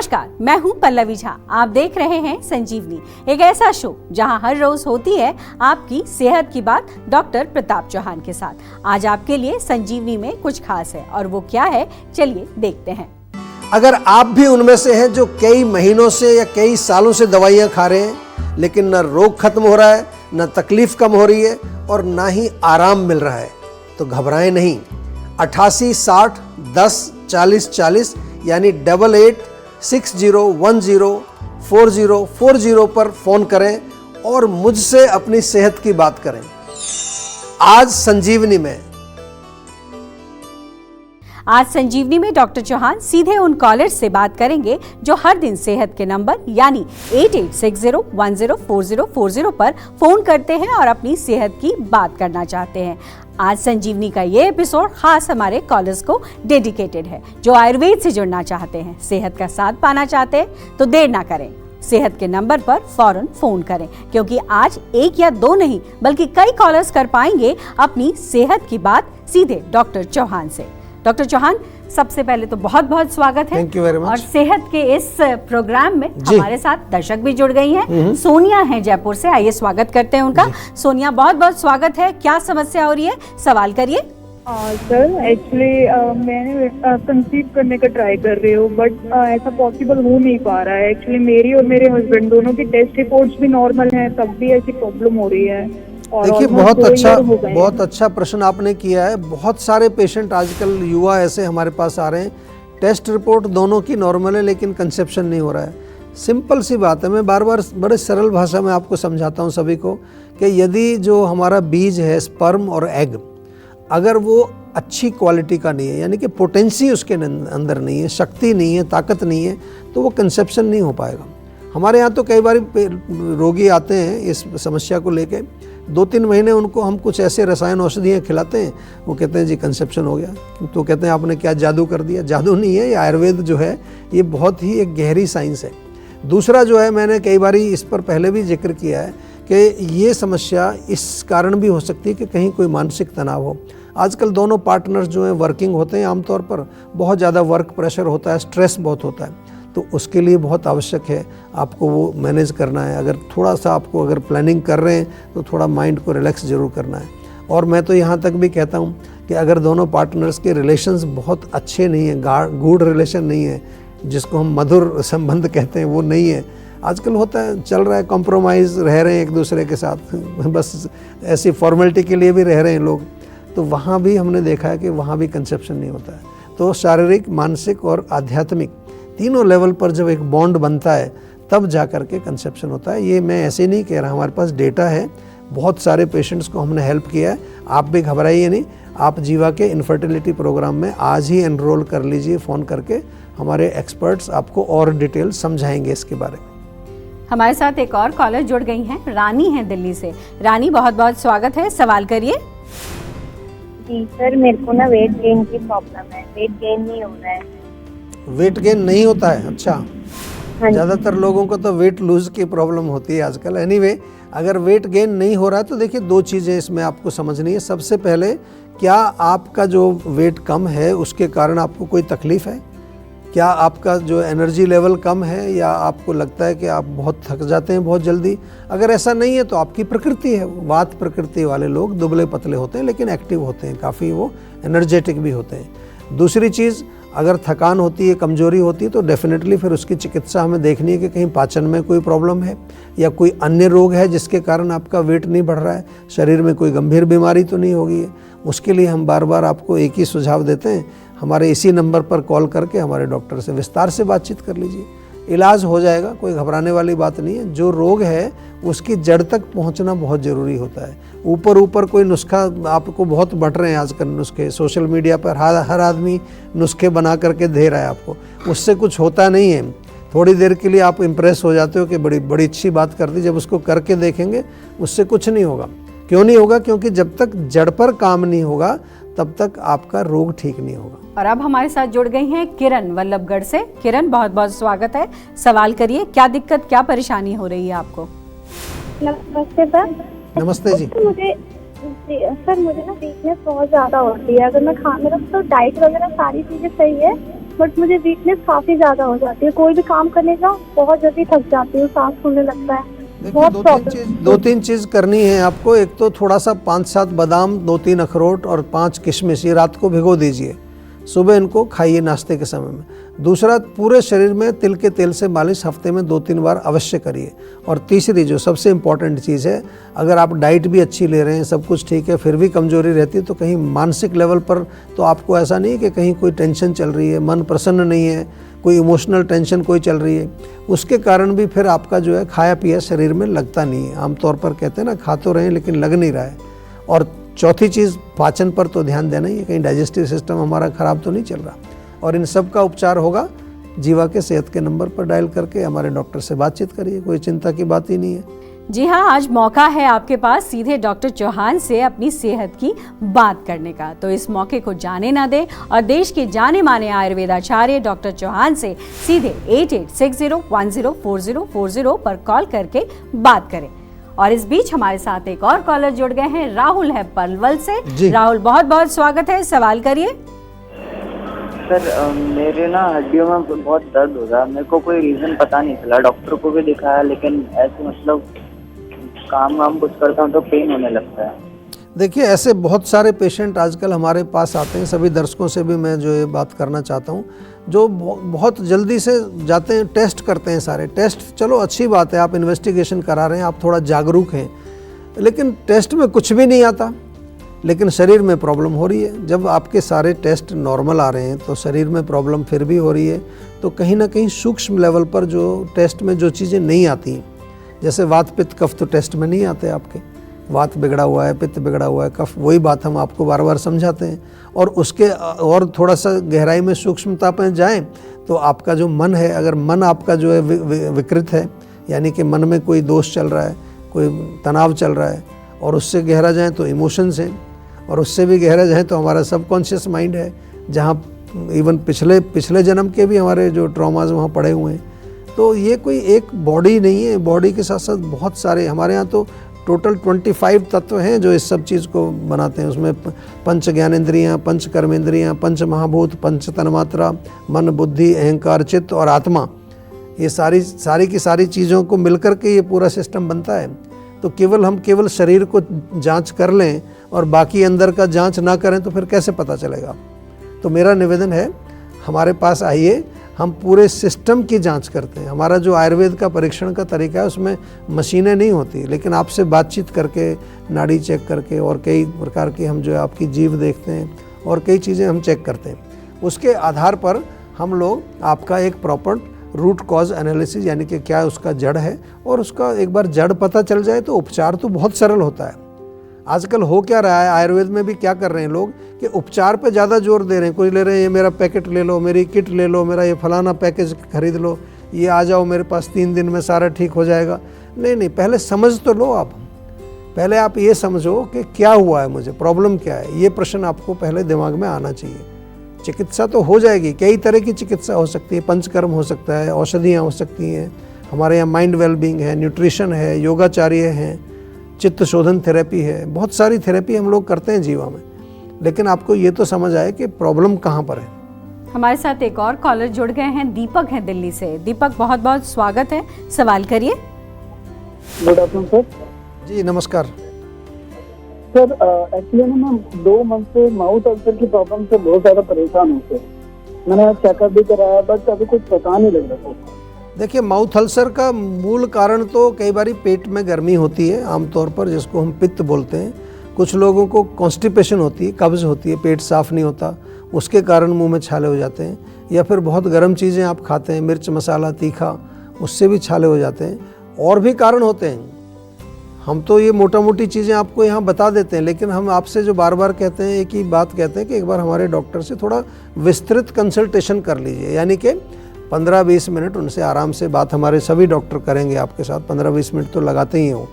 नमस्कार, मैं हूं पल्लवी झा। आप देख रहे हैं संजीवनी, एक ऐसा शो जहां हर रोज होती है आपकी सेहत की बात डॉक्टर प्रताप चौहान के साथ। आज आपके लिए संजीवनी में कुछ खास है और वो क्या है, चलिए देखते हैं। अगर आप भी उनमें से हैं जो कई महीनों से या कई सालों से दवाइयाँ खा रहे हैं लेकिन न रोग खत्म हो रहा है, न तकलीफ कम हो रही है और ना ही आराम मिल रहा है, तो घबराएं नहीं। 88 60 10 40 40 यानी 8860104040 पर फोन करें और मुझसे अपनी सेहत की बात करें। आज संजीवनी में डॉक्टर चौहान सीधे उन कॉलर्स से बात करेंगे जो हर दिन सेहत के नंबर यानी 8860104040 पर फोन करते हैं और अपनी सेहत की बात करना चाहते हैं। आज संजीवनी का ये एपिसोड खास हमारे कॉलर्स को डेडिकेटेड है जो आयुर्वेद से जुड़ना चाहते हैं, सेहत का साथ पाना चाहते हैं, तो देर ना करें, सेहत के नंबर पर फौरन फोन करें, क्योंकि आज एक या दो नहीं बल्कि कई कॉलर्स कर पाएंगे अपनी सेहत की बात सीधे डॉक्टर चौहान से। डॉक्टर चौहान, सबसे पहले तो बहुत बहुत स्वागत है। Thank you very much. और सेहत के इस प्रोग्राम में हमारे साथ दर्शक भी जुड़ गई हैं। सोनिया है जयपुर से, आइए स्वागत करते हैं उनका। सोनिया, बहुत बहुत स्वागत है। क्या समस्या हो रही है, सवाल करिए। सर, एक्चुअली मैंने कंसीव करने का ट्राई कर रही हूँ बट ऐसा पॉसिबल हो नहीं पा रहा है। एक्चुअली मेरी और मेरे हस्बैंड दोनों की टेस्ट रिपोर्ट्स भी नॉर्मल हैं, तब भी ऐसी प्रॉब्लम हो रही है। देखिए, बहुत अच्छा प्रश्न आपने किया है। बहुत सारे पेशेंट आजकल युवा ऐसे हमारे पास आ रहे हैं, टेस्ट रिपोर्ट दोनों की नॉर्मल है लेकिन कंसेप्शन नहीं हो रहा है। सिंपल सी बात है, मैं बार बार बड़े सरल भाषा में आपको समझाता हूँ सभी को कि यदि जो हमारा बीज है, स्पर्म और एग, अगर वो अच्छी क्वालिटी का नहीं है, यानी कि पोटेंसी उसके अंदर नहीं है, शक्ति नहीं है, ताकत नहीं है, तो वो कंसेप्शन नहीं हो पाएगा। हमारे यहाँ तो कई बार रोगी आते हैं इस समस्या को लेके, 2-3 महीने उनको हम कुछ ऐसे रसायन औषधियाँ खिलाते हैं, वो कहते हैं जी कंसेप्शन हो गया। तो कहते हैं आपने क्या जादू कर दिया। जादू नहीं है, ये आयुर्वेद जो है ये बहुत ही एक गहरी साइंस है। दूसरा जो है, मैंने कई बार इस पर पहले भी जिक्र किया है कि ये समस्या इस कारण भी हो सकती है कि कहीं कोई मानसिक तनाव हो। आजकल दोनों पार्टनर्स जो हैं वर्किंग होते हैं, आमतौर पर बहुत ज़्यादा वर्क प्रेशर होता है, स्ट्रेस बहुत होता है, तो उसके लिए बहुत आवश्यक है आपको वो मैनेज करना है। अगर थोड़ा सा आपको अगर प्लानिंग कर रहे हैं तो थोड़ा माइंड को रिलैक्स ज़रूर करना है। और मैं तो यहाँ तक भी कहता हूँ कि अगर दोनों पार्टनर्स के रिलेशंस बहुत अच्छे नहीं हैं, गूढ़ रिलेशन नहीं है, जिसको हम मधुर संबंध कहते हैं, वो नहीं है, आजकल होता है, चल रहा है, कॉम्प्रोमाइज़ रह रहे हैं एक दूसरे के साथ, बस ऐसी फॉर्मेलिटी के लिए भी रह रहे हैं लोग, तो वहाँ भी हमने देखा है कि वहाँ भी कंसेप्शन नहीं होता है। तो शारीरिक, मानसिक और आध्यात्मिक तीनों लेवल पर जब एक बॉन्ड बनता है तब जा कर के कंसेप्शन होता है। ये मैं ऐसे नहीं कह रहा, हमारे पास डेटा है, बहुत सारे पेशेंट्स को हमने हेल्प किया है। आप भी घबराइए नहीं, आप जीवा के इनफर्टिलिटी प्रोग्राम में आज ही एनरोल कर लीजिए फ़ोन करके, हमारे एक्सपर्ट्स आपको और डिटेल समझाएंगे इसके बारे में। हमारे साथ एक और कॉलर जुड़ गई हैं, रानी है दिल्ली से। रानी, बहुत बहुत स्वागत है, सवाल करिए। जी सर, मेरे को ना वेट गेन की प्रॉब्लम है, वेट गेन नहीं हो रहा है। वेट गेन नहीं होता है? अच्छा, ज़्यादातर लोगों को तो वेट लूज की प्रॉब्लम होती है आजकल। एनीवे, अगर वेट गेन नहीं हो रहा है तो देखिए, 2 चीज़ें इसमें आपको समझनी है। सबसे पहले, क्या आपका जो वेट कम है उसके कारण आपको कोई तकलीफ है? क्या आपका जो एनर्जी लेवल कम है, या आपको लगता है कि आप बहुत थक जाते हैं बहुत जल्दी? अगर ऐसा नहीं है तो आपकी प्रकृति है। वात प्रकृति वाले लोग दुबले पतले होते हैं लेकिन एक्टिव होते हैं, काफ़ी वो एनर्जेटिक भी होते हैं। दूसरी चीज़, अगर थकान होती है, कमजोरी होती है, तो डेफिनेटली फिर उसकी चिकित्सा हमें देखनी है कि कहीं पाचन में कोई प्रॉब्लम है या कोई अन्य रोग है जिसके कारण आपका वेट नहीं बढ़ रहा है, शरीर में कोई गंभीर बीमारी तो नहीं होगी है। उसके लिए हम बार बार आपको एक ही सुझाव देते हैं, हमारे इसी नंबर पर कॉल करके हमारे डॉक्टर से विस्तार से बातचीत कर लीजिए, इलाज हो जाएगा, कोई घबराने वाली बात नहीं है। जो रोग है उसकी जड़ तक पहुंचना बहुत ज़रूरी होता है। ऊपर कोई नुस्खा, आपको बहुत बढ़ रहे हैं आजकल नुस्खे, सोशल मीडिया पर हर आदमी नुस्खे बना करके दे रहा है आपको, उससे कुछ होता नहीं है। थोड़ी देर के लिए आप इम्प्रेस हो जाते हो कि बड़ी अच्छी बात कर दी, जब उसको करके देखेंगे उससे कुछ नहीं होगा। क्यों नहीं होगा? क्योंकि जब तक जड़ पर काम नहीं होगा तब तक आपका रोग ठीक नहीं होगा। और अब हमारे साथ जुड़ गई हैं किरण वल्लभगढ़ से। किरण, बहुत बहुत स्वागत है, सवाल करिए। क्या दिक्कत, क्या परेशानी हो रही है आपको? नमस्ते सर। नमस्ते जी। मुझे ना वीकनेस बहुत ज्यादा होती है। अगर मैं मेरा तो डाइट वगैरह सारी चीजें सही है, बट मुझे वीकनेस काफी ज्यादा हो जाती है, कोई भी काम करने जाओ बहुत जल्दी थक जाती हूँ, सांस फूलने लगता है। देखिए दो तीन चीज करनी है आपको। एक तो थोड़ा सा 5-7 बादाम, 2-3 अखरोट और 5 किशमिश ये रात को भिगो दीजिए, सुबह इनको खाइए नाश्ते के समय में। दूसरा, पूरे शरीर में तिल के तेल से मालिश हफ्ते में 2-3 बार अवश्य करिए। और तीसरी जो सबसे इम्पॉर्टेंट चीज़ है, अगर आप डाइट भी अच्छी ले रहे हैं, सब कुछ ठीक है, फिर भी कमजोरी रहती है, तो कहीं मानसिक लेवल पर तो आपको ऐसा नहीं है कि कहीं कोई टेंशन चल रही है, मन प्रसन्न नहीं है, कोई इमोशनल टेंशन कोई चल रही है, उसके कारण भी फिर आपका जो है खाया पिया शरीर में लगता नहीं है। आमतौर पर कहते हैं ना, खा तो रहे हैं लेकिन लग नहीं रहा है। और चौथी चीज़, पाचन पर तो ध्यान देना ही है, कहीं डाइजेस्टिव सिस्टम हमारा ख़राब तो नहीं चल रहा। और इन सब का उपचार होगा जीवा के सेहत के नंबर पर डायल करके हमारे डॉक्टर से बातचीत करिए, कोई चिंता की बात ही नहीं है। जी हाँ, आज मौका है आपके पास सीधे डॉक्टर चौहान से अपनी सेहत की बात करने का, तो इस मौके को जाने ना दें और देश के जाने माने आयुर्वेदाचार्य डॉक्टर चौहान से सीधे 8860104040 पर कॉल करके बात करें। और इस बीच हमारे साथ एक और कॉलर जुड़ गए हैं, राहुल है पलवल से। राहुल, बहुत बहुत स्वागत है, सवाल करिए। सर मेरे ना हड्डियों में बहुत दर्द हो रहा है, मेरे को कोई रीज़न पता नहीं चला, डॉक्टर को भी दिखाया लेकिन ऐसे मतलब काम कुछ करता हूँ तो पेन होने लगता है। देखिए, ऐसे बहुत सारे पेशेंट आजकल हमारे पास आते हैं, सभी दर्शकों से भी मैं जो ये बात करना चाहता हूँ, जो बहुत जल्दी से जाते हैं, टेस्ट करते हैं सारे। टेस्ट चलो अच्छी बात है, आप इन्वेस्टिगेशन करा रहे हैं, आप थोड़ा जागरूक हैं, लेकिन टेस्ट में कुछ भी नहीं आता, लेकिन शरीर में प्रॉब्लम हो रही है। जब आपके सारे टेस्ट नॉर्मल आ रहे हैं तो शरीर में प्रॉब्लम फिर भी हो रही है, तो कहीं ना कहीं सूक्ष्म लेवल पर जो टेस्ट में जो चीज़ें नहीं आती, जैसे वात पित्त कफ तो टेस्ट में नहीं आते आपके, वात बिगड़ा हुआ है, पित्त बिगड़ा हुआ है, कफ, वही बात हम आपको बार बार समझाते हैं। और उसके और थोड़ा सा गहराई में सूक्ष्मता पर जाएं तो आपका जो मन है, अगर मन आपका जो है विकृत है, यानी कि मन में कोई दोष चल रहा है, कोई तनाव चल रहा है, और उससे गहरा जाएं तो इमोशंस हैं, और उससे भी गहरा जाएं तो हमारा सबकॉन्शियस माइंड है, जहाँ इवन पिछले जन्म के भी हमारे जो ट्रॉमाज वहाँ पड़े हुए हैं। तो ये कोई एक बॉडी नहीं है, बॉडी के साथ साथ बहुत सारे हमारे यहाँ तो टोटल 25 तत्व हैं जो इस सब चीज़ को बनाते हैं। उसमें पंच ज्ञानेंद्रियाँ, पंच कर्मेंद्रियाँ, पंच महाभूत, पंच तन्मात्रा, मन, बुद्धि, अहंकार, चित्त और आत्मा, ये सारी की सारी चीज़ों को मिलकर के ये पूरा सिस्टम बनता है। तो हम केवल शरीर को जांच कर लें और बाकी अंदर का जांच ना करें तो फिर कैसे पता चलेगा। तो मेरा निवेदन है, हमारे पास आइए, हम पूरे सिस्टम की जांच करते हैं। हमारा जो आयुर्वेद का परीक्षण का तरीका है उसमें मशीनें नहीं होती, लेकिन आपसे बातचीत करके, नाड़ी चेक करके, और कई प्रकार की हम जो है आपकी जीभ देखते हैं और कई चीज़ें हम चेक करते हैं। उसके आधार पर हम लोग आपका एक प्रॉपर रूट कॉज एनालिसिस, यानी कि क्या उसका जड़ है, और उसका एक बार जड़ पता चल जाए तो उपचार तो बहुत सरल होता है। आजकल हो क्या रहा है, आयुर्वेद में भी क्या कर रहे हैं लोग कि उपचार पे ज़्यादा जोर दे रहे हैं। कोई ले रहे हैं, ये मेरा पैकेट ले लो, मेरी किट ले लो, मेरा ये फलाना पैकेज खरीद लो, ये आ जाओ मेरे पास, 3 दिन में सारा ठीक हो जाएगा। नहीं, पहले समझ तो लो आप। पहले आप ये समझो कि क्या हुआ है, मुझे प्रॉब्लम क्या है, ये प्रश्न आपको पहले दिमाग में आना चाहिए। चिकित्सा तो हो जाएगी, कई तरह की चिकित्सा हो सकती है, पंचकर्म हो सकता है, औषधियाँ हो सकती हैं, हमारे यहाँ माइंड वेलबींग है, न्यूट्रिशन है, योगाचार्य हैं, चित्त शोधन थेरेपी है, बहुत सारी थेरेपी हम लोग करते हैं जीवा में। लेकिन आपको ये तो समझ आए कि प्रॉब्लम कहाँ पर है। हमारे साथ एक और कॉलर जुड़ गए हैं, दीपक हैं दिल्ली से। दीपक, बहुत बहुत स्वागत है, सवाल करिए। Good afternoon sir. जी नमस्कार सर। एक्चुअली मैं 2 मंथ से माउथ अल्सर की प्रॉब्लम से बहुत ज़्यादा परेशान हूँ सर। मैंने चेकअप भी कराया, बट अभी कुछ पता नहीं लग रहा सर। देखिए, माउथ अल्सर का मूल कारण तो कई बार पेट में गर्मी होती है, आमतौर पर जिसको हम पित्त बोलते हैं। कुछ लोगों को कॉन्स्टिपेशन होती है, कब्ज़ होती है, पेट साफ़ नहीं होता, उसके कारण मुंह में छाले हो जाते हैं। या फिर बहुत गर्म चीज़ें आप खाते हैं, मिर्च मसाला तीखा, उससे भी छाले हो जाते हैं। और भी कारण होते हैं, हम तो ये मोटा मोटी चीज़ें आपको यहाँ बता देते हैं, लेकिन हम आपसे जो बार बार कहते हैं, एक ही बात कहते हैं कि एक बार हमारे डॉक्टर से थोड़ा विस्तृत कंसल्टेशन कर लीजिए। यानी कि 15-20 मिनट उनसे आराम से बात हमारे सभी डॉक्टर करेंगे आपके साथ, 15-20 मिनट तो लगाते ही हो।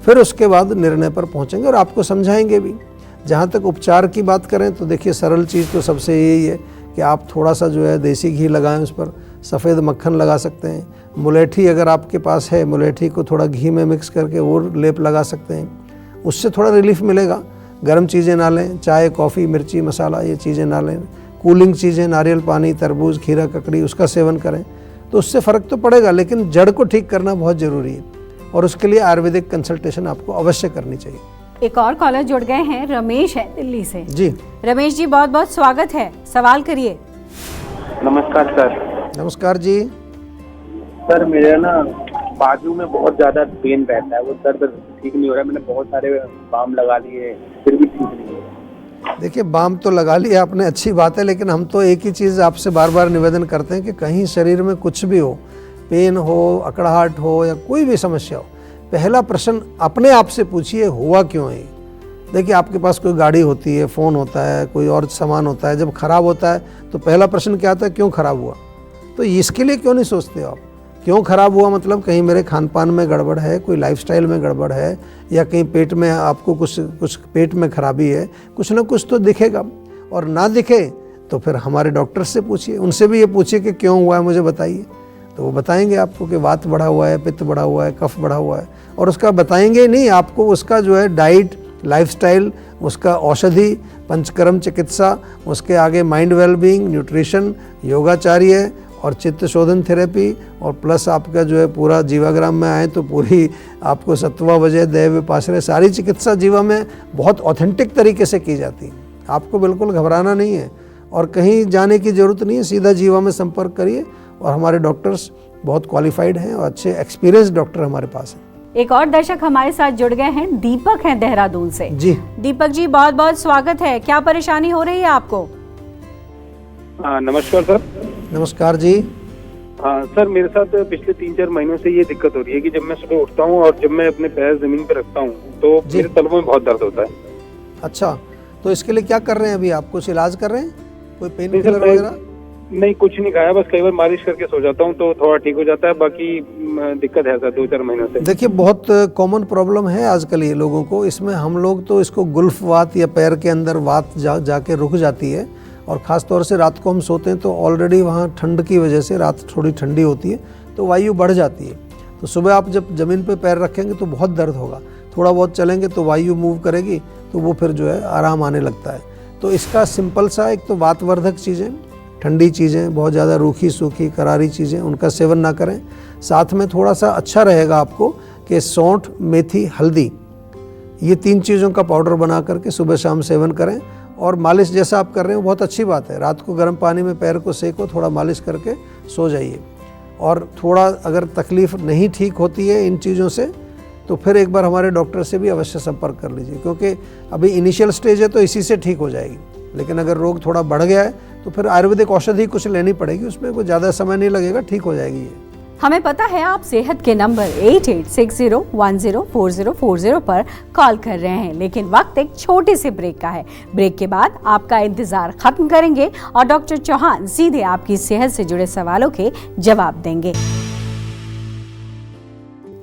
फिर उसके बाद निर्णय पर पहुंचेंगे और आपको समझाएंगे भी। जहाँ तक उपचार की बात करें तो देखिए, सरल चीज़ तो सबसे यही है कि आप थोड़ा सा जो है देसी घी लगाएं, उस पर सफ़ेद मक्खन लगा सकते हैं। मुलेठी अगर आपके पास है, मुलेठी को थोड़ा घी में मिक्स करके वो लेप लगा सकते हैं, उससे थोड़ा रिलीफ मिलेगा। गर्म चीज़ें ना लें, चाय, कॉफ़ी, मिर्ची, मसाला, ये चीज़ें ना लें। कूलिंग चीज़ें, नारियल पानी, तरबूज, खीरा, ककड़ी, उसका सेवन करें तो उससे फ़र्क तो पड़ेगा, लेकिन जड़ को ठीक करना बहुत ज़रूरी है और उसके लिए आयुर्वेदिक कंसल्टेशन आपको अवश्य करनी चाहिए। एक और कॉलर जुड़ गए हैं, रमेश है दिल्ली से। जी रमेश जी, बहुत बहुत स्वागत है, सवाल करिए। नमस्कार सर। नमस्कार जी। सर मेरे ना बाजू में बहुत ज़्यादा पेन रहता है, वो दर्द ठीक नहीं हो रहा है। मैंने बहुत सारे बाम लगा लिए फिर भी ठीक नहीं हो रहा। देखिए, बाम तो लगा लिया आपने, अच्छी बात है, लेकिन हम तो एक ही चीज़ आपसे बार बार निवेदन करते हैं कि कहीं शरीर में कुछ भी हो, पेन हो, अकड़ाहट हो या कोई भी समस्या हो, पहला प्रश्न अपने आप से पूछिए, हुआ क्यों है। देखिए, आपके पास कोई गाड़ी होती है, फ़ोन होता है, कोई और सामान होता है, जब ख़राब होता है तो पहला प्रश्न क्या आता है, क्यों ख़राब हुआ। तो इसके लिए क्यों नहीं सोचते आप, क्यों ख़राब हुआ, मतलब कहीं मेरे खान पान में गड़बड़ है, कोई लाइफस्टाइल में गड़बड़ है, या कहीं पेट में आपको कुछ पेट में खराबी है, कुछ ना कुछ तो दिखेगा। और ना दिखे तो फिर हमारे डॉक्टर से पूछिए, उनसे भी ये पूछिए कि क्यों हुआ है, मुझे बताइए। तो वो बताएंगे आपको कि वात बढ़ा हुआ है, पित्त बढ़ा हुआ है, कफ बढ़ा हुआ है। और उसका बताएंगे नहीं, आपको उसका जो है डाइट, लाइफस्टाइल, उसका औषधि, पंचकर्म चिकित्सा, उसके आगे माइंड वेलबींग, न्यूट्रिशन, योगाचार्य और चित्त शोधन थेरेपी, और प्लस आपका जो है पूरा जीवाग्राम में आए तो पूरी आपको सत्वा वजय दैव विपाश्रय सारी चिकित्सा जीवा में बहुत ऑथेंटिक तरीके से की जाती है। आपको बिल्कुल घबराना नहीं है और कहीं जाने की ज़रूरत नहीं है, सीधा जीवा में संपर्क करिए। और हमारे डॉक्टर्स बहुत क्वालिफाइड हैं और अच्छे एक्सपीरियंस डॉक्टर हमारे पास हैं। एक और दर्शक हमारे साथ जुड़ गए हैं, दीपक हैं देहरादून से। जी दीपक जी, बहुत बहुत स्वागत है, क्या परेशानी हो रही है आपको? नमस्कार सर। नमस्कार जी। हाँ सर, मेरे साथ पिछले 3-4 महीनों से ये दिक्कत हो रही है कि जब मैं सुबह उठता हूँ और जब मैं अपने पैर जमीन पर रखता हूँ तो मेरे तलवों में बहुत दर्द होता है। अच्छा, तो इसके लिए क्या कर रहे हैं अभी आप, कुछ इलाज कर रहे हैं, कोई पेन किलर वगैरह? नहीं, कुछ नहीं खाया, बस कई बार मालिश करके सो जाता हूँ तो थोड़ा ठीक हो जाता है। बाकी दिक्कत है सर 2-4 महीनों से। देखिए, बहुत कॉमन प्रॉब्लम है आजकल ये लोगों को। इसमें हम लोग तो इसको गुल्फ वात या पैर के अंदर वात जाके रुक जाती है, और ख़ास तौर से रात को हम सोते हैं तो ऑलरेडी वहाँ ठंड की वजह से रात थोड़ी ठंडी होती है तो वायु बढ़ जाती है। तो सुबह आप जब ज़मीन पे पैर रखेंगे तो बहुत दर्द होगा, थोड़ा बहुत चलेंगे तो वायु मूव करेगी तो वो फिर जो है आराम आने लगता है। तो इसका सिंपल सा, एक तो वातवर्धक चीज़ें, ठंडी चीज़ें, बहुत ज़्यादा रूखी सूखी करारी चीज़ें, उनका सेवन ना करें। साथ में थोड़ा सा अच्छा रहेगा आपको कि सौंठ, मेथी, हल्दी, ये 3 चीज़ों का पाउडर बना करके सुबह शाम सेवन करें। और मालिश जैसा आप कर रहे हो बहुत अच्छी बात है, रात को गर्म पानी में पैर को सेको, थोड़ा मालिश करके सो जाइए। और थोड़ा अगर तकलीफ़ नहीं ठीक होती है इन चीज़ों से तो फिर एक बार हमारे डॉक्टर से भी अवश्य संपर्क कर लीजिए, क्योंकि अभी इनिशियल स्टेज है तो इसी से ठीक हो जाएगी। लेकिन अगर रोग थोड़ा बढ़ गया है तो फिर आयुर्वेदिक औषधि कुछ लेनी पड़ेगी, उसमें कोई ज़्यादा समय नहीं लगेगा, ठीक हो जाएगी ये। हमें पता है आप सेहत के नंबर 8860104040 पर कॉल कर रहे हैं, लेकिन वक्त एक छोटे से ब्रेक का है। ब्रेक के बाद आपका इंतजार खत्म करेंगे और डॉक्टर चौहान सीधे आपकी सेहत से जुड़े सवालों के जवाब देंगे।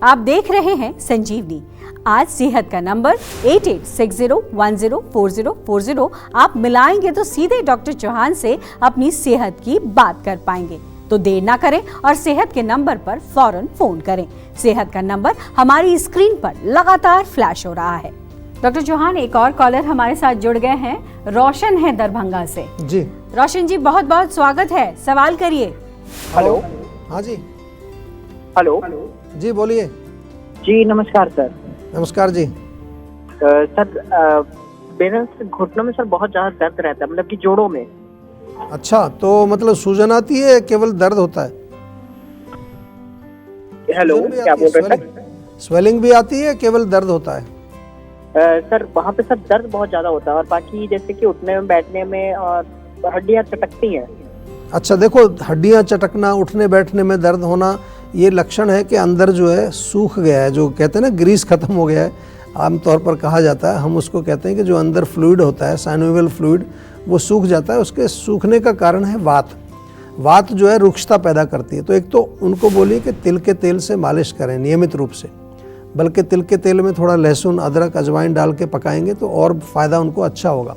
आप देख रहे हैं संजीवनी। आज सेहत का नंबर 8860104040 आप मिलाएंगे तो सीधे डॉक्टर चौहान से अपनी सेहत की बात कर पाएंगे। तो देर ना करें और सेहत के नंबर पर फौरन फोन करें। सेहत का नंबर हमारी स्क्रीन पर लगातार फ्लैश हो रहा है। डॉक्टर चौहान, एक और कॉलर हमारे साथ जुड़ गए हैं, रोशन है दरभंगा से। जी रोशन जी, बहुत बहुत स्वागत है, सवाल करिए। हेलो। हाँ जी। हेलो जी बोलिए। जी नमस्कार सर। नमस्कार जी। सर मेरे घुटनों में सर बहुत ज़्यादा दर्द रहता है, मतलब कि जोड़ों में। अच्छा, तो मतलब सूजन आती है, केवल दर्द होता है? हेलो, क्या बोल रहे हैं? स्वेलिंग भी आती है, केवल दर्द होता है? सर वहाँ पे सर दर्द बहुत ज़्यादा होता है और बाकी जैसे कि उठने में बैठने में और हड्डियाँ चटकती हैं। अच्छा, देखो, हड्डियाँ चटकना, उठने बैठने में दर्द होना, ये लक्षण है कि अंदर जो है सूख गया है, जो कहते हैं ना ग्रीस खत्म हो गया है, आमतौर पर कहा जाता है। हम उसको कहते हैं कि जो अंदर फ्लूइड होता है, साइनोवियल फ्लूइड, वो सूख जाता है। उसके सूखने का कारण है वात। वात जो है रुक्षता पैदा करती है। तो एक तो उनको बोलिए कि तिल के तेल से मालिश करें नियमित रूप से, बल्कि तिल के तेल में थोड़ा लहसुन, अदरक, अजवाइन डाल के पकाएंगे तो और फ़ायदा उनको अच्छा होगा।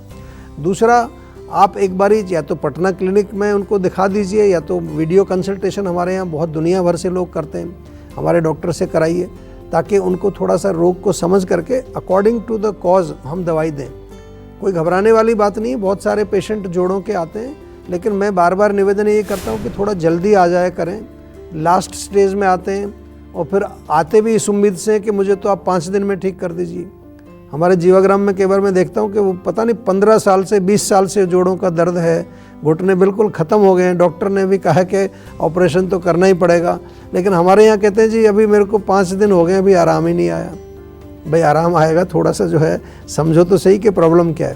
दूसरा, आप एक बारी या तो पटना क्लिनिक में उनको दिखा दीजिए या तो वीडियो कंसल्टेशन हमारे यहाँ बहुत दुनिया भर से लोग करते हैं, हमारे डॉक्टर से कराइए, ताकि उनको थोड़ा सा रोग को समझ करके अकॉर्डिंग टू द कॉज हम दवाई दें। कोई घबराने वाली बात नहीं। बहुत सारे पेशेंट जोड़ों के आते हैं लेकिन मैं बार बार निवेदन ये करता हूँ कि थोड़ा जल्दी आ जाया करें। लास्ट स्टेज में आते हैं और फिर आते भी इस उम्मीद से कि मुझे तो आप 5 दिन में ठीक कर दीजिए। हमारे जीवाग्राम में कई बार मैं देखता हूँ कि वो पता नहीं 15 साल से 20 साल से जोड़ों का दर्द है, घुटने बिल्कुल ख़त्म हो गए हैं, डॉक्टर ने भी कहा कि ऑपरेशन तो करना ही पड़ेगा, लेकिन हमारे यहाँ कहते हैं जी अभी मेरे को 5 दिन हो गए अभी आराम ही नहीं आया। भाई आराम आएगा, थोड़ा सा जो है समझो तो सही कि प्रॉब्लम क्या है।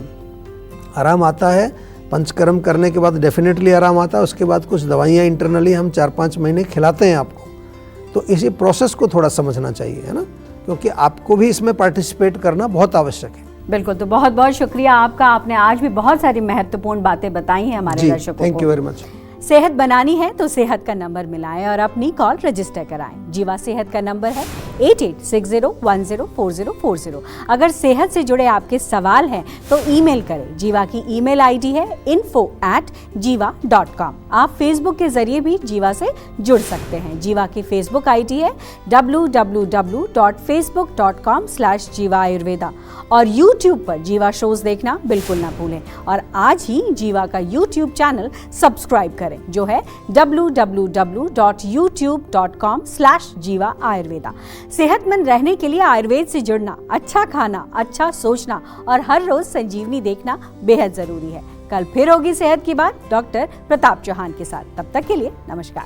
आराम आता है पंचकर्म करने के बाद, डेफिनेटली आराम आता है। उसके बाद कुछ दवाइयाँ इंटरनली हम 4-5 महीने खिलाते हैं आपको। तो इसी प्रोसेस को थोड़ा समझना चाहिए, है ना, क्योंकि आपको भी इसमें पार्टिसिपेट करना बहुत आवश्यक है। बिल्कुल, तो बहुत बहुत शुक्रिया आपका। आपने आज भी बहुत सारी महत्वपूर्ण बातें बताई हैं हमारे दर्शकों को। Thank you very much. सेहत बनानी है तो सेहत का नंबर मिलाएं और अपनी कॉल रजिस्टर कराएं। जीवा सेहत का नंबर है 8860104040। अगर सेहत से जुड़े आपके सवाल हैं तो ईमेल करें। जीवा की ईमेल आईडी है info@jiva.com। आप फेसबुक के जरिए भी जीवा से जुड़ सकते हैं। जीवा की फेसबुक आईडी है www.facebook.com/jiva ayurveda। और YouTube पर जीवा शोज देखना बिल्कुल ना भूलें और आज ही जीवा का YouTube चैनल सब्सक्राइब करें जो है www.youtube.com/jiva ayurveda। सेहतमंद रहने के लिए आयुर्वेद से जुड़ना, अच्छा खाना, अच्छा सोचना और हर रोज संजीवनी देखना बेहद जरूरी है। कल फिर होगी सेहत की बात डॉक्टर प्रताप चौहान के साथ। तब तक के लिए नमस्कार।